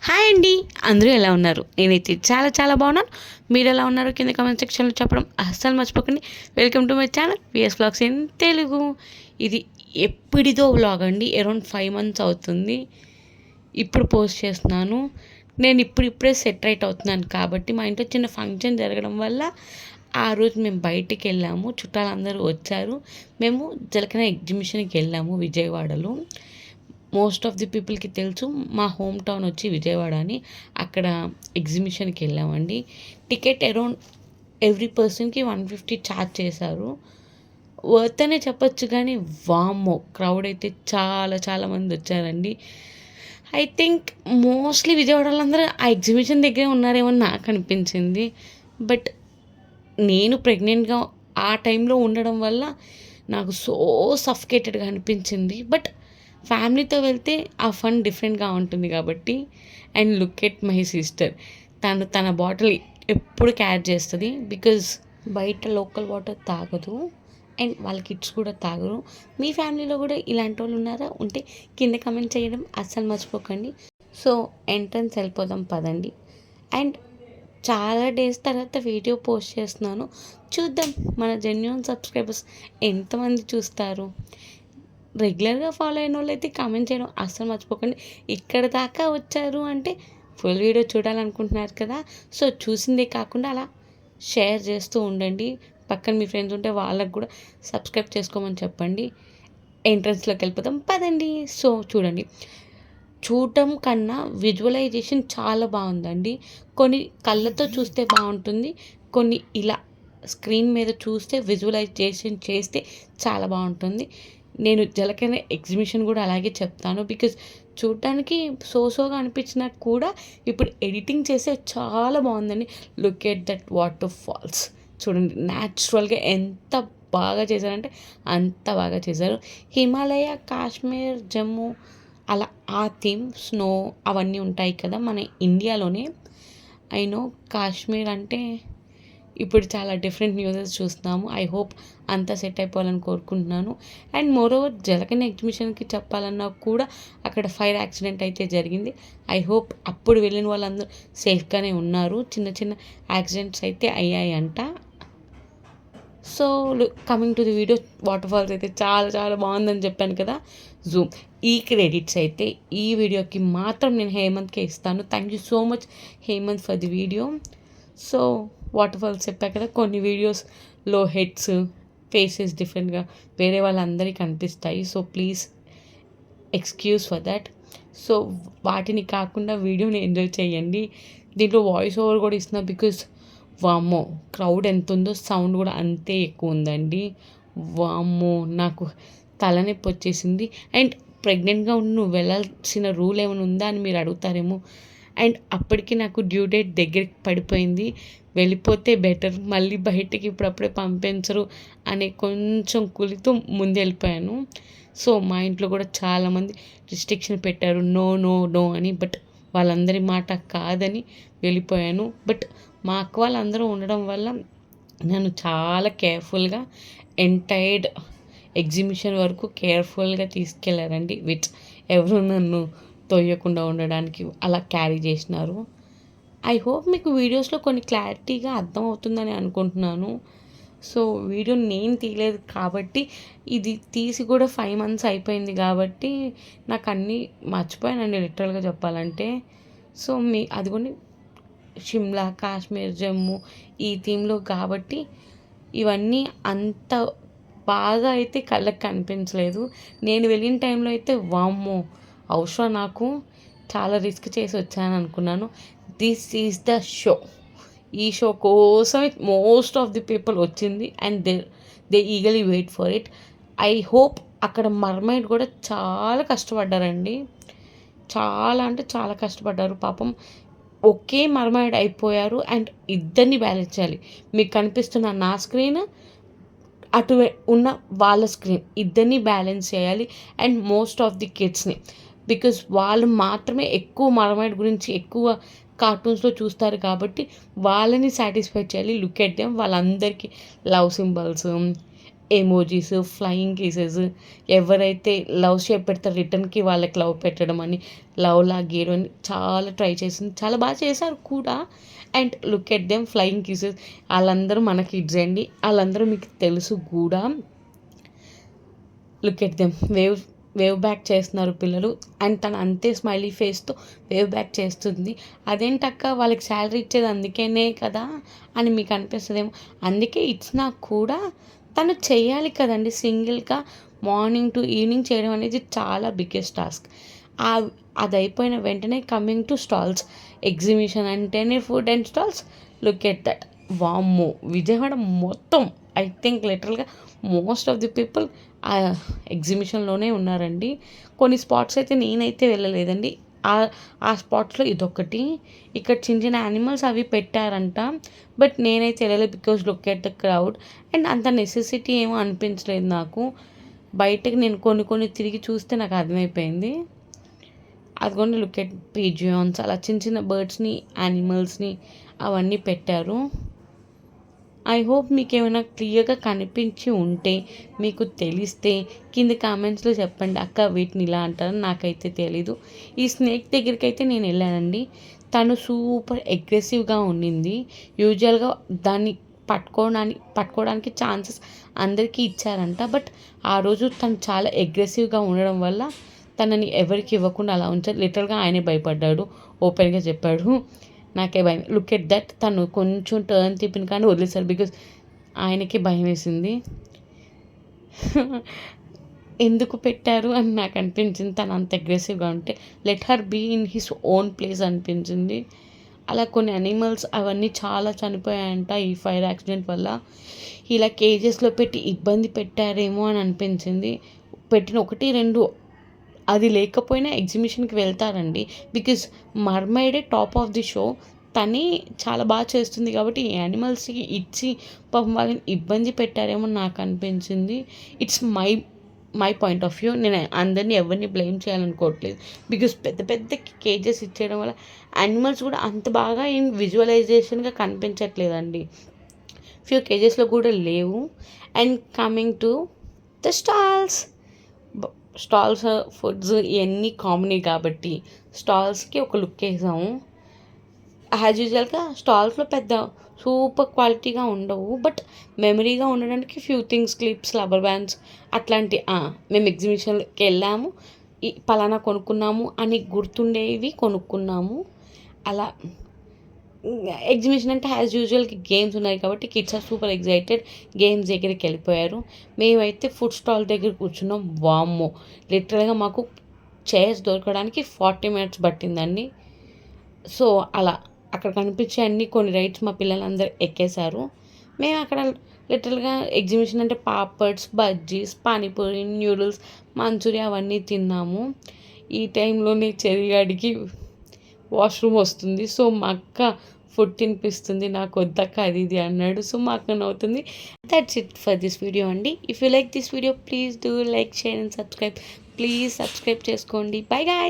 Hi అండి, అందరూ ఎలా ఉన్నారు? నేనైతే చాలా చాలా బాగున్నాను. మీరు ఎలా ఉన్నారు కింద కామెంట్ సెక్షన్లో చెప్పడం అస్సలు మర్చిపోకండి. Welcome to my channel VS vlogs in Telugu. ఇది ఎప్పటిదో వ్లాగ్ అండి, అరౌండ్ 5 months అవుతుంది ఇప్పుడు పోస్ట్ చేస్తున్నాను. నేను ఇప్పుడిప్పుడే సెట్ రైట్ అవుతున్నాను కాబట్టి మా ఇంట్లో చిన్న ఫంక్షన్ జరగడం వల్ల ఆ రోజు మేము బయటికి వెళ్ళాము. చుట్టాలందరూ వచ్చారు. మేము జలకన ఎగ్జిబిషన్కి వెళ్ళాము విజయవాడలో. మోస్ట్ ఆఫ్ ది పీపుల్కి తెలుసు మా హోమ్ టౌన్ వచ్చి విజయవాడ అని. అక్కడ ఎగ్జిబిషన్కి వెళ్ళామండి. టికెట్ అరౌండ్ ఎవ్రీ పర్సన్కి 150 ఛార్జ్ చేశారు. వర్త్ అనే చెప్పొచ్చు కానీ వామ్మో క్రౌడ్ అయితే చాలా చాలా మంది వచ్చారండి. ఐ థింక్ మోస్ట్లీ విజయవాడ వాళ్ళందరూ ఆ ఎగ్జిబిషన్ దగ్గరే ఉన్నారేమో నాకు అనిపించింది. బట్ నేను ప్రెగ్నెంట్గా ఆ టైంలో ఉండడం వల్ల నాకు సో సఫికేటెడ్గా అనిపించింది. బట్ ఫ్యామిలీతో వెళ్తే ఆ ఫన్ డిఫరెంట్గా ఉంటుంది కాబట్టి. And look at my sister, తన బాటిల్ ఎప్పుడు క్యారీ చేస్తుంది. బికాజ్ బయట లోకల్ వాటర్ తాగదు అండ్ వాళ్ళ కిడ్స్ కూడా తాగరు. మీ ఫ్యామిలీలో కూడా ఇలాంటి వాళ్ళు ఉన్నారా? ఉంటే కింద కమెంట్ చేయడం అస్సలు మర్చిపోకండి. సో ఎంట్రన్స్ వెళ్ళిపోదాం పదండి. అండ్ చాలా డేస్ తర్వాత వీడియో పోస్ట్ చేస్తున్నాను. చూద్దాం మన జెన్యూన్ సబ్స్క్రైబర్స్ ఎంతమంది చూస్తారు. రెగ్యులర్గా ఫాలో అయిన వాళ్ళు అయితే కామెంట్ చేయడం అస్సలు మర్చిపోకండి. ఇక్కడ దాకా వచ్చారు అంటే ఫుల్ వీడియో చూడాలనుకుంటున్నారు కదా. సో చూసిందే కాకుండా అలా షేర్ చేస్తూ ఉండండి. పక్కన మీ ఫ్రెండ్స్ ఉంటే వాళ్ళకు కూడా సబ్స్క్రైబ్ చేసుకోమని చెప్పండి. ఎంట్రన్స్లోకి వెళ్ళిపోతాం పదండి. సో చూడటం కన్నా విజువలైజేషన్ చాలా బాగుందండి. కొన్ని కళ్ళతో చూస్తే బాగుంటుంది, కొన్ని ఇలా స్క్రీన్ మీద చూస్తే విజువలైజేషన్ చేస్తే చాలా బాగుంటుంది. నేను జలకైన ఎగ్జిబిషన్ కూడా అలాగే చెప్తాను. బికాజ్ చూడటానికి సోగా అనిపించినా కూడా ఇప్పుడు ఎడిటింగ్ చేస్తే చాలా బాగుందండి. Look at that waterfalls చూడండి, న్యాచురల్గా ఎంత బాగా చేశారంటే అంత బాగా చేశారు. హిమాలయ, కాశ్మీర్, జమ్మూ అలా ఆ థీమ్ స్నో అవన్నీ ఉంటాయి కదా మన ఇండియాలోనే. ఐ నో కాశ్మీర్ అంటే ఇప్పుడు చాలా డిఫరెంట్ న్యూసెస్ చూస్తున్నాము. ఐ హోప్ అంతా సెట్ అయిపోవాలని కోరుకుంటున్నాను. అండ్ మోరోవర్ జలకన్ ఎగ్జిబిషన్కి చెప్పాలన్నా కూడా అక్కడ ఫైర్ యాక్సిడెంట్ అయితే జరిగింది. ఐ హోప్ అప్పుడు వెళ్ళిన వాళ్ళందరూ సేఫ్గానే ఉన్నారు. చిన్న చిన్న యాక్సిడెంట్స్ అయితే అయ్యాయంట. So coming to the video, water falls అయితే చాలా చాలా బాగుందని చెప్పాను కదా. జూమ్ ఈ క్రెడిట్స్ అయితే ఈ వీడియోకి మాత్రం నేను హేమంత్కే ఇస్తాను. Thank you so much Hemanth for the video. So waterfalls చెప్పా కదా, కొన్ని వీడియోస్లో హెడ్స్ ఫేసెస్ డిఫరెంట్గా వేరే వాళ్ళందరికీ కనిపిస్తాయి. So please excuse for that. So వాటిని కాకుండా వీడియోని ఎంజాయ్ చేయండి. దీంట్లో వాయిస్ ఓవర్ కూడా ఇస్తున్నా బికాజ్ వామ్మో క్రౌడ్ ఎంత ఉందో సౌండ్ కూడా అంతే ఎక్కువ ఉందండి. వామ్మో నాకు తలనొప్పి వచ్చేసింది. అండ్ ప్రెగ్నెంట్గా ఉండి నువ్వు వెళ్ళాల్సిన రూల్ ఏమైనా ఉందా అని మీరు అడుగుతారేమో. అండ్ అప్పటికి నాకు డ్యూ డేట్ దగ్గరికి పడిపోయింది. వెళ్ళిపోతే బెటర్, మళ్ళీ బయటికి ఇప్పుడప్పుడే పంపించరు అనే కొంచెం కులితో ముందు వెళ్ళిపోయాను. సో మా ఇంట్లో కూడా చాలామంది రిస్ట్రిక్షన్ పెట్టారు, నో నో నో అని. బట్ వాళ్ళందరి మాట కాదని వెళ్ళిపోయాను. బట్ మా అక్క వాళ్ళందరూ ఉండడం వల్ల నన్ను చాలా కేర్ఫుల్గా ఎంటైర్డ్ ఎగ్జిబిషన్ వరకు కేర్ఫుల్గా తీసుకెళ్లారండి. విచ్ ఎవరు నన్ను తొయ్యకుండా ఉండడానికి అలా క్యారీ చేసినారు. ఐ హోప్ మీకు వీడియోస్లో కొన్ని క్లారిటీగా అర్థమవుతుందని అనుకుంటున్నాను. సో వీడియో నేను తీయలేదు కాబట్టి, ఇది తీసి కూడా 5 months అయిపోయింది కాబట్టి నాకు అన్నీ మర్చిపోయానండి లిటరల్గా చెప్పాలంటే. సో అది కొన్ని షిమ్లా, కాశ్మీర్, జమ్మూ ఈ థీమ్లో కాబట్టి ఇవన్నీ అంత బాగా అయితే కళ్ళకి కనిపించలేదు. నేను వెళ్ళిన టైంలో అయితే వామ్మో అవసరం నాకు చాలా రిస్క్ చేసి వచ్చాను అనుకున్నాను. This is the show. ఈ షో కోసం మోస్ట్ ఆఫ్ ది పీపుల్ వచ్చింది and they eagerly wait for it. I hope అక్కడ మర్మైడ్ కూడా చాలా కష్టపడ్డారండి. చాలా అంటే చాలా కష్టపడ్డారు పాపం. ఒకే మర్మైడ్ అయిపోయారు అండ్ ఇద్దరిని బ్యాలెన్స్ చేయాలి. మీకు కనిపిస్తున్న నా స్క్రీన్, అటు ఉన్న వాళ్ళ స్క్రీన్, ఇద్దరిని బ్యాలెన్స్ చేయాలి. అండ్ మోస్ట్ ఆఫ్ ది కిడ్స్ని, బికాజ్ వాళ్ళు మాత్రమే ఎక్కువ మర్మైడ్ గురించి ఎక్కువ కార్టూన్స్లో చూస్తారు కాబట్టి వాళ్ళని సాటిస్ఫై చేయాలి. లుక్ ఎట్ దెమ్, వాళ్ళందరికీ love symbols, emojis, flying kisses, ఎవరైతే లవ్ షేప్ పెడతారో రిటర్న్కి వాళ్ళకి లవ్ పెట్టడం అని, లవ్లా గీయడం అని చాలా ట్రై చేసింది. చాలా బాగా చేశారు కూడా. And look at them flying kisses. వాళ్ళందరూ మన కిడ్స్ అండి, వాళ్ళందరూ మీకు తెలుసు కూడా. Look at them wave back చేస్తున్నారు పిల్లలు. అండ్ తను అంతే స్మైలీ ఫేస్తో వేవ్ బ్యాక్ చేస్తుంది. అదేంటక్క వాళ్ళకి శాలరీ ఇచ్చేది అందుకేనే కదా అని మీకు అనిపిస్తుందేమో. అందుకే ఇచ్చినా కూడా తను చేయాలి కదండి. సింగిల్గా మార్నింగ్ టు ఈవినింగ్ చేయడం అనేది చాలా బిగ్గెస్ట్ టాస్క్. అది అయిపోయిన వెంటనే కమింగ్ టు స్టాల్స్. ఎగ్జిబిషన్ అంటేనే food and stalls. Look at that. వామ్మో, విజయవాడ మొత్తం ఐ థింక్ లిటరల్గా మోస్ట్ ఆఫ్ ది పీపుల్ ఆ ఎగ్జిబిషన్లోనే ఉన్నారండి. కొన్ని స్పాట్స్ అయితే నేనైతే వెళ్ళలేదండి. ఆ స్పాట్స్లో ఇదొకటి. ఇక్కడ చిన్న చిన్న యానిమల్స్ అవి పెట్టారంట, బట్ నేనైతే వెళ్ళలేదు because look at the crowd. And అంత నెసెసిటీ ఏమో అనిపించలేదు నాకు. బయటకు నేను కొన్ని తిరిగి చూస్తే నాకు అర్థమైపోయింది. అదిగోండి లుక్ ఎట్ పిజియాన్స్, అలా చిన్న చిన్న బర్డ్స్ని, యానిమల్స్ని అవన్నీ పెట్టారు. ఐ హోప్ మీకు ఏమైనా క్లియర్గా కనిపించి ఉంటే, మీకు తెలిస్తే కింద కామెంట్స్లో చెప్పండి. అక్క వీటిని ఇలా అంటారని నాకైతే తెలీదు. ఈ స్నేక్ దగ్గరికి అయితే నేను వెళ్ళానండి. తను సూపర్ అగ్రెసివ్గా ఉండింది. యూజువల్గా దాన్ని పట్టుకోవడానికి ఛాన్సెస్ అందరికీ ఇచ్చారంట. బట్ ఆ రోజు తను చాలా అగ్రెసివ్గా ఉండడం వల్ల తనని ఎవరికి ఇవ్వకుండా అలా ఉంచారు. లిటరల్గా ఆయనే భయపడ్డాడు, ఓపెన్గా చెప్పాడు. నాకే భయం. Look at that. తను కొంచెం టర్న్ తిప్పిన కానీ వదిలేశారు బికాజ్ ఆయనకి భయం వేసింది. ఎందుకు పెట్టారు అని నాకు అనిపించింది. తను అంత అగ్రెసివ్గా ఉంటే let her be in his own place అనిపించింది. అలా కొన్ని అనిమల్స్ అవన్నీ చాలా చనిపోయాయంట ఈ ఫైర్ యాక్సిడెంట్ వల్ల. ఇలా కేజెస్లో పెట్టి ఇబ్బంది పెట్టారేమో అని అనిపించింది. పెట్టిన 1-2 అది లేకపోయినా ఎగ్జిబిషన్కి వెళ్తారండి. బికాజ్ మర్మైడే టాప్ ఆఫ్ ది షో. తనే చాలా బాగా చేస్తుంది కాబట్టి ఈ యానిమల్స్కి ఇచ్చి పాపం వాళ్ళని ఇబ్బంది పెట్టారేమో నాకు అనిపించింది. It's my point of view. నేను అందరినీ ఎవరిని బ్లేమ్ చేయాలనుకోవట్లేదు. బికాజ్ పెద్ద పెద్ద కేజెస్ ఇచ్చేయడం వల్ల యానిమల్స్ కూడా అంత బాగా ఏం విజువలైజేషన్గా కనిపించట్లేదండి. ఫ్యూ కేజెస్లో కూడా లేవు. And coming to the stalls foods ఇవన్నీ కామనీ కాబట్టి స్టాల్స్కి ఒక లుక్ వేసాము. యాజ్ యూజువల్గా స్టాల్స్లో పెద్ద సూపర్ క్వాలిటీగా ఉండవు, బట్ మెమరీగా ఉండడానికి few things, clips, rubber bands అట్లాంటి మేము ఎగ్జిబిషన్కి వెళ్ళాము, ఈ పలానా కొనుక్కున్నాము అని గుర్తుండేవి కొనుక్కున్నాము. అలా ఎగ్జిబిషన్ అంటే యాజ్ యూజువల్కి గేమ్స్ ఉన్నాయి కాబట్టి kids are super excited. Games దగ్గరికి వెళ్ళిపోయారు. మేమైతే ఫుడ్ స్టాల్ దగ్గర కూర్చున్నాం. వామ్మో, లిటరల్గా మాకు చైర్స్ దొరకడానికి 40 minutes పట్టిందండి. సో అలా అక్కడ కనిపించే కొన్ని రైడ్స్ మా పిల్లలందరూ ఎక్కేశారు. మేము అక్కడ లిటరల్గా ఎగ్జిబిషన్ అంటే పాపడ్స్, బజ్జీస్, పానీపూరి, న్యూడిల్స్, మంచూరియా అవన్నీ తిన్నాము. ఈ టైంలోనే చెరిగాడికి వాష్రూమ్ వస్తుంది. సో మా అక్క ఫుడ్ తినిపిస్తుంది, నాకు వద్దక్క అది ఇది అన్నాడు. సో మా అక్క నవ్వుతుంది. That's it for this video అండి. If you like this video please do like, share and subscribe. Please subscribe చేసుకోండి. Bye guys.